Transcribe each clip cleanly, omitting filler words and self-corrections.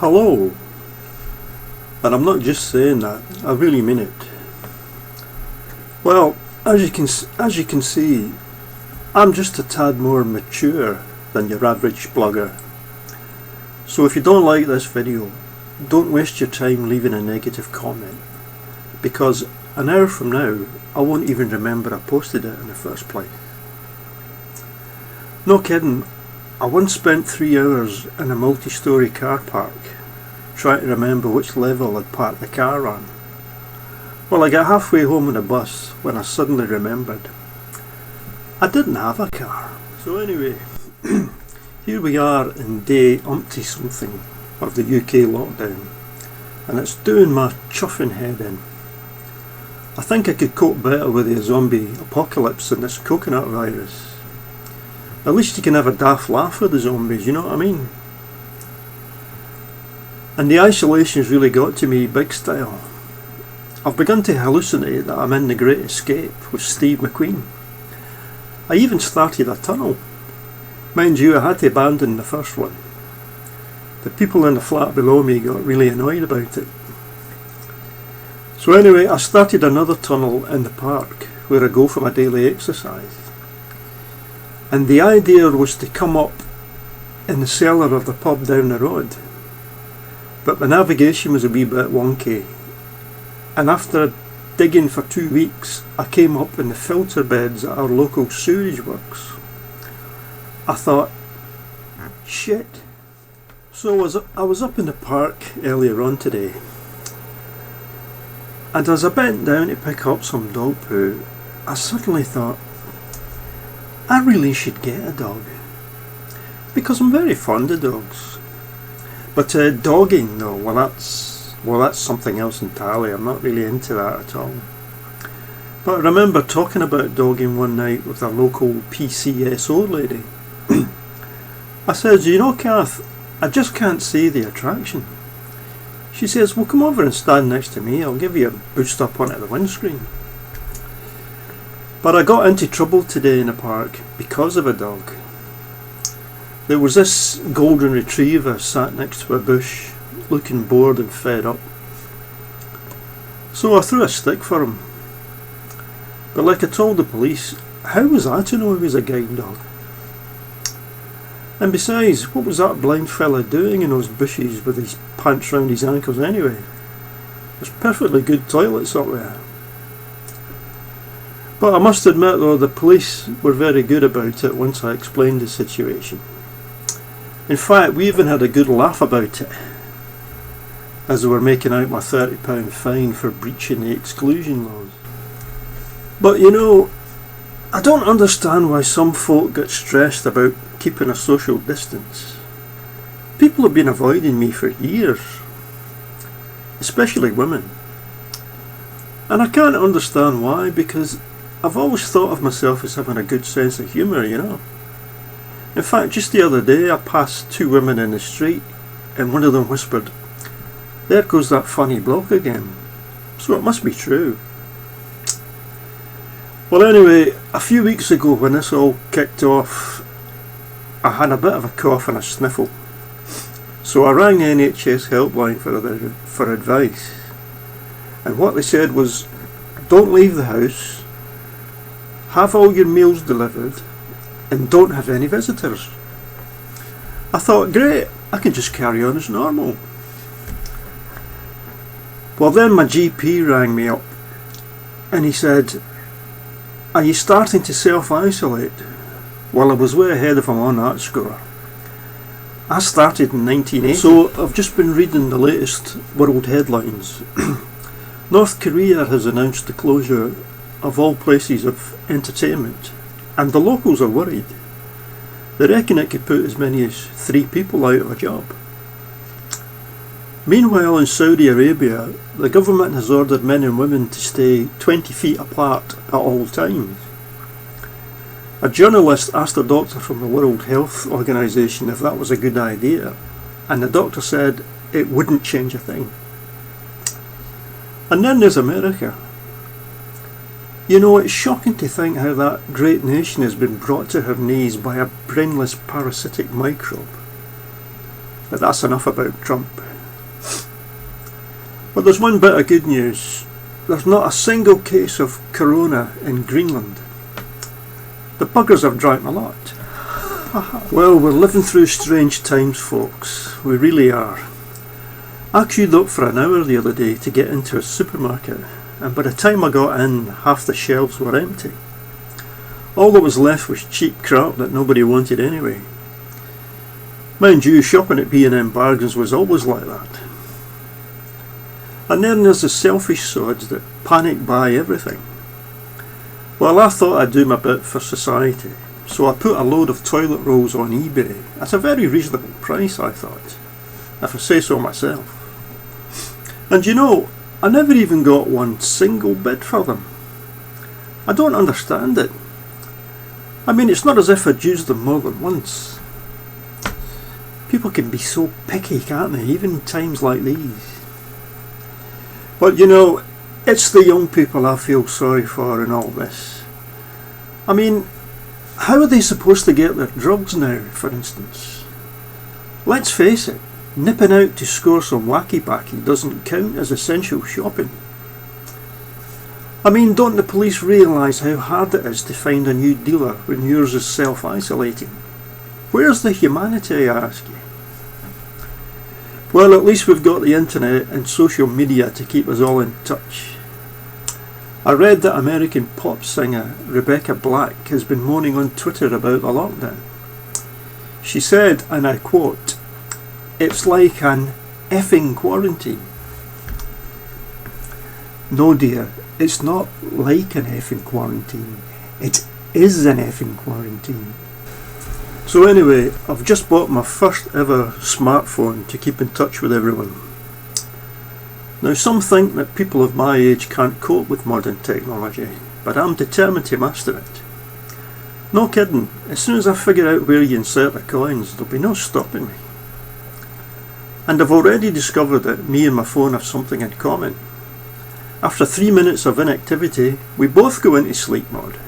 Hello, and I'm not just saying that, I really mean it. Well, as you can see, I'm just a tad more mature than your average blogger. So if you don't like this video, don't waste your time leaving a negative comment, because an hour from now I won't even remember I posted it in the first place. No kidding, I once spent 3 hours in a multi-storey car park trying to remember which level I'd parked the car on. Well, I got halfway home on the bus when I suddenly remembered I didn't have a car. So anyway, here we are in day umpty something of the UK lockdown, and it's doing my chuffing head in. I think I could cope better with the zombie apocalypse than this coconut virus. At least you can have a daft laugh with the zombies, you know what I mean? And the isolation's really got to me big style. I've begun to hallucinate that I'm in The Great Escape with Steve McQueen. I even started a tunnel. Mind you, I had to abandon the first one. The people in the flat below me got really annoyed about it. So anyway, I started another tunnel in the park where I go for my daily exercise. And the idea was to come up in the cellar of the pub down the road. But my navigation was a wee bit wonky, and after digging for 2 weeks I came up in the filter beds at our local sewage works. I thought, shit. So I was up in the park earlier on today, and as I bent down to pick up some dog poo, I suddenly thought, I really should get a dog, because I'm very fond of dogs. But dogging though, well that's something else entirely. I'm not really into that at all. But I remember talking about dogging one night with a local PCSO lady. I said, you know Kath, I just can't see the attraction. She says, well come over and stand next to me, I'll give you a boost up onto the windscreen. But I got into trouble today in the park because of a dog. There was this golden retriever sat next to a bush, looking bored and fed up. So I threw a stick for him. But like I told the police, how was I to know he was a guide dog? And besides, what was that blind fella doing in those bushes with his pants round his ankles anyway? There's perfectly good toilets up there. But I must admit though, the police were very good about it once I explained the situation. In fact, we even had a good laugh about it, as they were making out my £30 fine for breaching the exclusion laws. But you know, I don't understand why some folk get stressed about keeping a social distance. People have been avoiding me for years, especially women. And I can't understand why, because I've always thought of myself as having a good sense of humour, you know. In fact, just the other day I passed 2 women in the street and one of them whispered, there goes that funny bloke again. So it must be true. Well anyway, a few weeks ago when this all kicked off, I had a bit of a cough and a sniffle. So I rang the NHS helpline for advice. And what they said was, don't leave the house, have all your meals delivered, and don't have any visitors. I thought, great, I can just carry on as normal. Well then my GP rang me up and he said, are you starting to self-isolate? Well, I was way ahead of him on that score. I started in 1980, so I've just been reading the latest world headlines. North Korea has announced the closure of all places of entertainment, and the locals are worried. They reckon it could put as many as 3 people out of a job. Meanwhile in Saudi Arabia, the government has ordered men and women to stay 20 feet apart at all times. A journalist asked a doctor from the World Health Organization if that was a good idea, and the doctor said it wouldn't change a thing. And then there's America. You know, it's shocking to think how that great nation has been brought to her knees by a brainless parasitic microbe. But that's enough about Trump. But there's one bit of good news. There's not a single case of corona in Greenland. The buggers have drank a lot. Well, we're living through strange times, folks. We really are. I queued up for an hour the other day to get into a supermarket, and by the time I got in, half the shelves were empty. All that was left was cheap crap that nobody wanted anyway. Mind you, shopping at B&M Bargains was always like that. And then there's the selfish sods that panic buy everything. Well, I thought I'd do my bit for society, so I put a load of toilet rolls on eBay at a very reasonable price, I thought, if I say so myself. And you know, I never even got one single bid for them. I don't understand it. I mean, it's not as if I'd used them more than once. People can be so picky, can't they, even in times like these. But you know, it's the young people I feel sorry for in all this. I mean, how are they supposed to get their drugs now, for instance? Let's face it, nipping out to score some wacky-backy doesn't count as essential shopping. I mean, don't the police realise how hard it is to find a new dealer when yours is self-isolating? Where's the humanity, I ask you? Well, at least we've got the internet and social media to keep us all in touch. I read that American pop singer Rebecca Black has been moaning on Twitter about the lockdown. She said, and I quote, "It's like an effing quarantine." No dear, it's not like an effing quarantine. It is an effing quarantine. So anyway, I've just bought my first ever smartphone to keep in touch with everyone. Now, some think that people of my age can't cope with modern technology, but I'm determined to master it. No kidding, as soon as I figure out where you insert the coins, there'll be no stopping me. And I've already discovered that me and my phone have something in common. After 3 minutes of inactivity, we both go into sleep mode.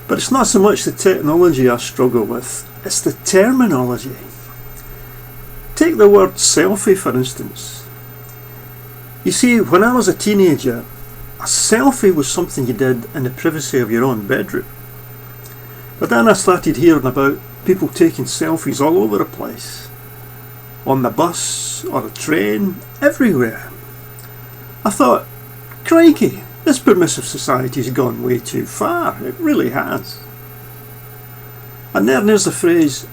But it's not so much the technology I struggle with, it's the terminology. Take the word selfie, for instance. You see, when I was a teenager, a selfie was something you did in the privacy of your own bedroom. But then I started hearing about people taking selfies all over the place. On the bus, or the train, everywhere. I thought, crikey, this permissive society's gone way too far. It really has. And then there's the phrase,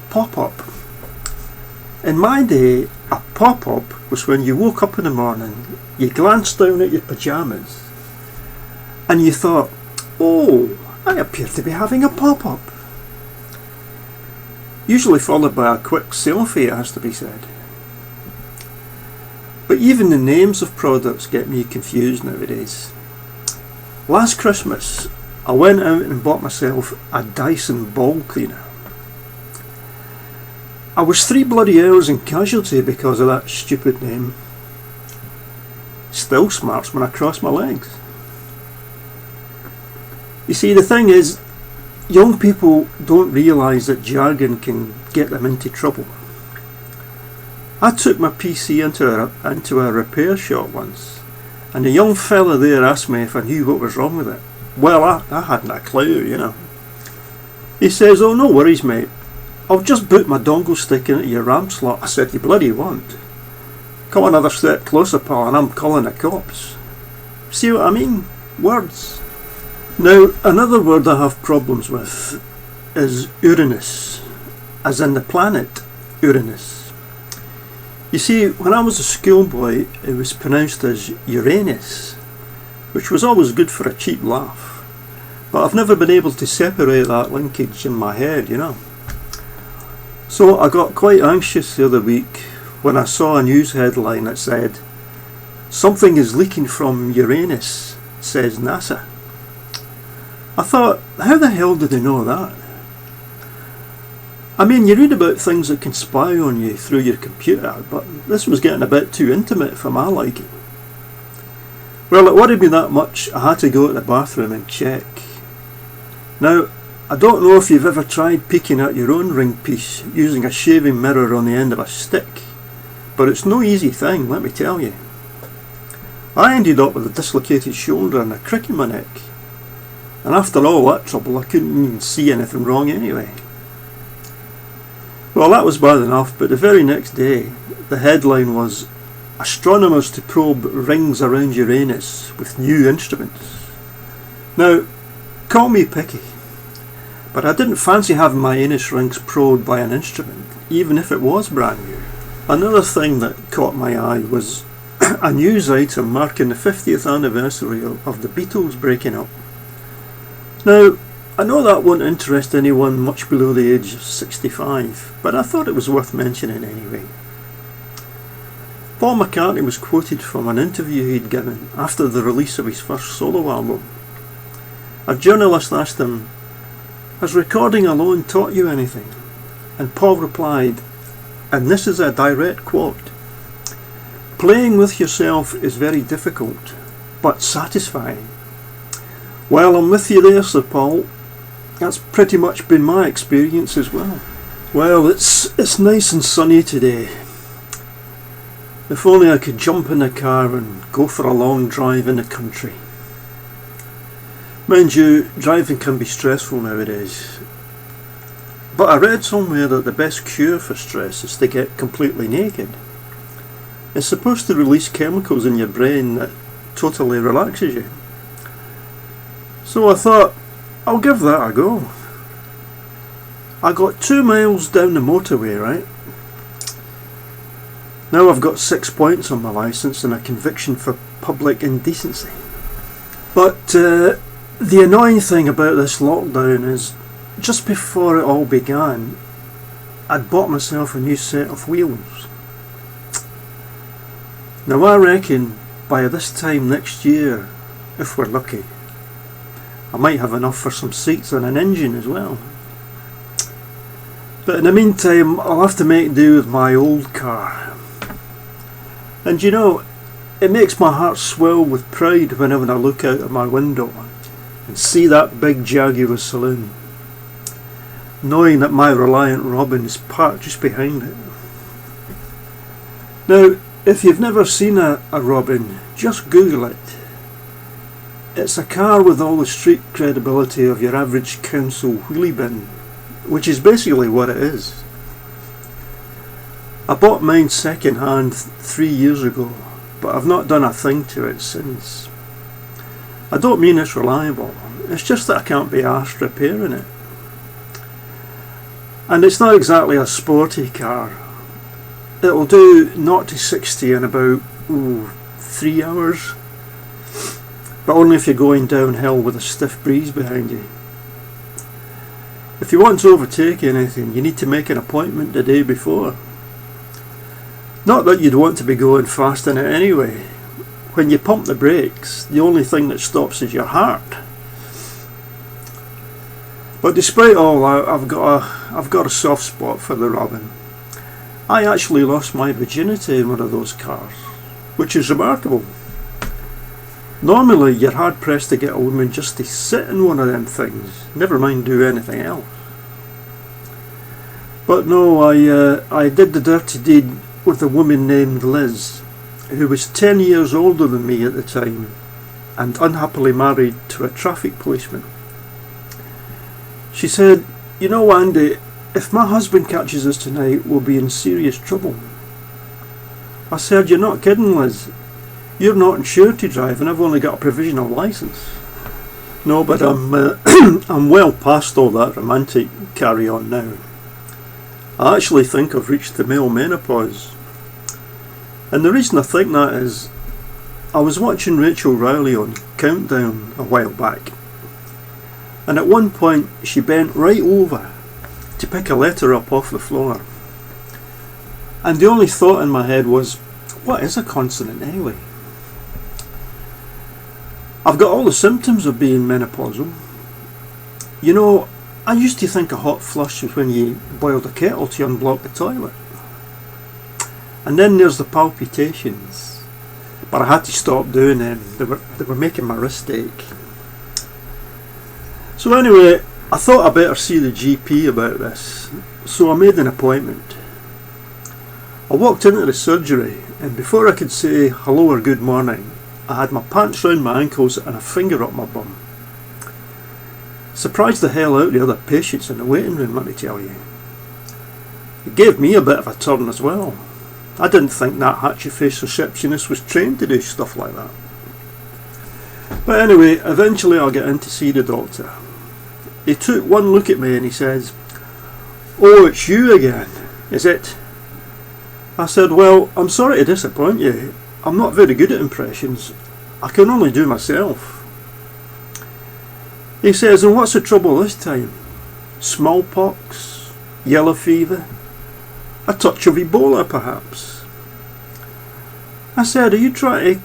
pop-up. In my day, a pop-up was when you woke up in the morning, you glanced down at your pyjamas, and you thought, oh, I appear to be having a pop-up. Usually followed by a quick selfie, it has to be said. But even the names of products get me confused nowadays. Last Christmas, I went out and bought myself a Dyson ball cleaner. I was 3 bloody hours in casualty because of that stupid name. Still smarts when I cross my legs. You see, the thing is, young people don't realise that jargon can get them into trouble. I took my PC into a repair shop once, and a young fella there asked me if I knew what was wrong with it. Well, I hadn't a clue, you know. He says, oh, no worries, mate. I'll just boot my dongle stick into your RAM slot. I said, you bloody won't. Come another step closer, pal, and I'm calling the cops. See what I mean? Words. Now, another word I have problems with is Uranus, as in the planet Uranus. You see, when I was a schoolboy, it was pronounced as Uranus, which was always good for a cheap laugh. But I've never been able to separate that linkage in my head, you know. So I got quite anxious the other week when I saw a news headline that said, "Something is leaking from Uranus, says NASA." I thought, how the hell did they know that? I mean, you read about things that can spy on you through your computer, but this was getting a bit too intimate for my liking. Well, it worried me that much I had to go to the bathroom and check. Now, I don't know if you've ever tried peeking at your own ring piece using a shaving mirror on the end of a stick, but it's no easy thing, let me tell you. I ended up with a dislocated shoulder and a crick in my neck, and after all that trouble I couldn't even see anything wrong anyway. Well, that was bad enough, but the very next day the headline was "Astronomers to probe rings around Uranus with new instruments." Now, call me picky, but I didn't fancy having my anus rings probed by an instrument, even if it was brand new. Another thing that caught my eye was a news item marking the 50th anniversary of the Beatles breaking up. Now, I know that won't interest anyone much below the age of 65, but I thought it was worth mentioning anyway. Paul McCartney was quoted from an interview he'd given after the release of his first solo album. A journalist asked him, "Has recording alone taught you anything?" And Paul replied, and this is a direct quote, "Playing with yourself is very difficult, but satisfying." Well, I'm with you there, Sir Paul. That's pretty much been my experience as well. Well, it's nice and sunny today. If only I could jump in a car and go for a long drive in the country. Mind you, driving can be stressful nowadays. But I read somewhere that the best cure for stress is to get completely naked. It's supposed to release chemicals in your brain that totally relaxes you. So I thought, I'll give that a go. I got 2 miles down the motorway, right? Now I've got 6 points on my licence and a conviction for public indecency. But the annoying thing about this lockdown is, just before it all began, I'd bought myself a new set of wheels. Now I reckon by this time next year, if we're lucky, I might have enough for some seats and an engine as well. But in the meantime, I'll have to make do with my old car. And you know, it makes my heart swell with pride whenever I look out of my window and see that big Jaguar saloon, knowing that my Reliant Robin is parked just behind it. Now, if you've never seen a Robin, just Google it. It's a car with all the street credibility of your average council wheelie bin, which is basically what it is. I bought mine second hand 3 years ago, but I've not done a thing to it since. I don't mean it's reliable, it's just that I can't be arsed repairing it. And it's not exactly a sporty car. It'll do 0 to 60 in about 3 hours. But only if you're going downhill with a stiff breeze behind you. If you want to overtake anything, you need to make an appointment the day before. Not that you'd want to be going fast in it anyway. When you pump the brakes, the only thing that stops is your heart. But despite all that, I've got a soft spot for the Robin. I actually lost my virginity in one of those cars, which is remarkable. Normally you're hard pressed to get a woman just to sit in one of them things, never mind do anything else. But no, I did the dirty deed with a woman named Liz, who was 10 years older than me at the time and unhappily married to a traffic policeman. She said, "You know, Andy, if my husband catches us tonight, we'll be in serious trouble." I said, "You're not kidding, Liz. You're not insured to drive and I've only got a provisional licence." No, but I'm well past all that romantic carry on now. I actually think I've reached the male menopause. And the reason I think that is, I was watching Rachel Riley on Countdown a while back, and at one point she bent right over to pick a letter up off the floor. And the only thought in my head was, what is a consonant anyway? I've got all the symptoms of being menopausal. You know, I used to think a hot flush was when you boiled a kettle to unblock the toilet. And then there's the palpitations. But I had to stop doing them. They were making my wrist ache. So anyway, I thought I better see the GP about this. So I made an appointment. I walked into the surgery, and before I could say hello or good morning, I had my pants round my ankles and a finger up my bum. Surprised the hell out of the other patients in the waiting room, let me tell you. It gave me a bit of a turn as well. I didn't think that hatchet-faced receptionist was trained to do stuff like that. But anyway, eventually I'll get in to see the doctor. He took one look at me and he says, "Oh, it's you again, is it?" I said, "Well, I'm sorry to disappoint you. I'm not very good at impressions. I can only do myself." He says, "And what's the trouble this time? Smallpox? Yellow fever? A touch of Ebola, perhaps?" I said, Are you trying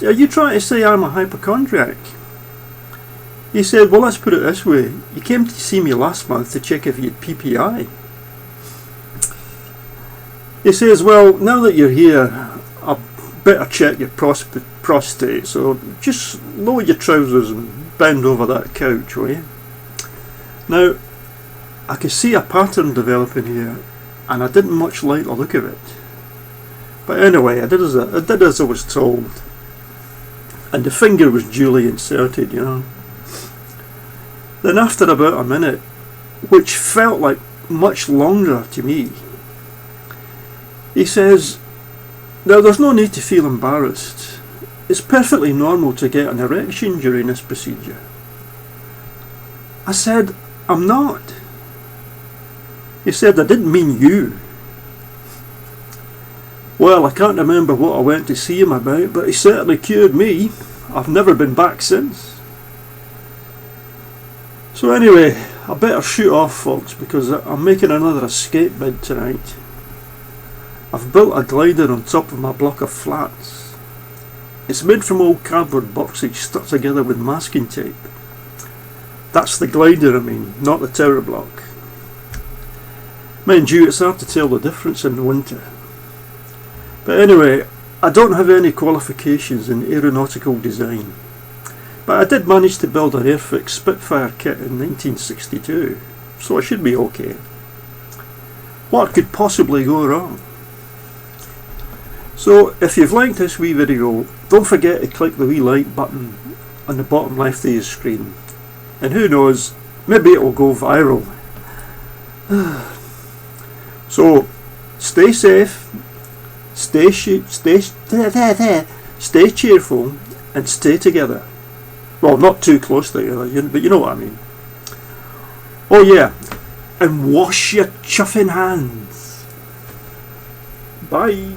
to say I'm a hypochondriac?" He said, "Well, let's put it this way. You came to see me last month to check if you had PPI." He says, "Well, now that you're here, I better check your prostate, so just lower your trousers and bend over that couch, will you?" Now, I could see a pattern developing here, and I didn't much like the look of it. But anyway, I did as I was told, and the finger was duly inserted, you know. Then after about a minute, which felt like much longer to me, he says, "Now there's no need to feel embarrassed. It's perfectly normal to get an erection during this procedure." I said, "I'm not." He said, "I didn't mean you." Well, I can't remember what I went to see him about, but he certainly cured me. I've never been back since. So anyway, I better shoot off, folks, because I'm making another escape bid tonight. I've built a glider on top of my block of flats. It's made from old cardboard boxes stuck together with masking tape. That's the glider, I mean, not the tower block. Mind you, it's hard to tell the difference in the winter. But anyway, I don't have any qualifications in aeronautical design. But I did manage to build an Airfix Spitfire kit in 1962, so I should be okay. What could possibly go wrong? So, if you've liked this wee video, don't forget to click the wee like button on the bottom left of your screen. And who knows, maybe it will go viral. So, stay safe, stay cheerful, and stay together. Well, not too close together, but you know what I mean. Oh yeah, and wash your chuffing hands. Bye.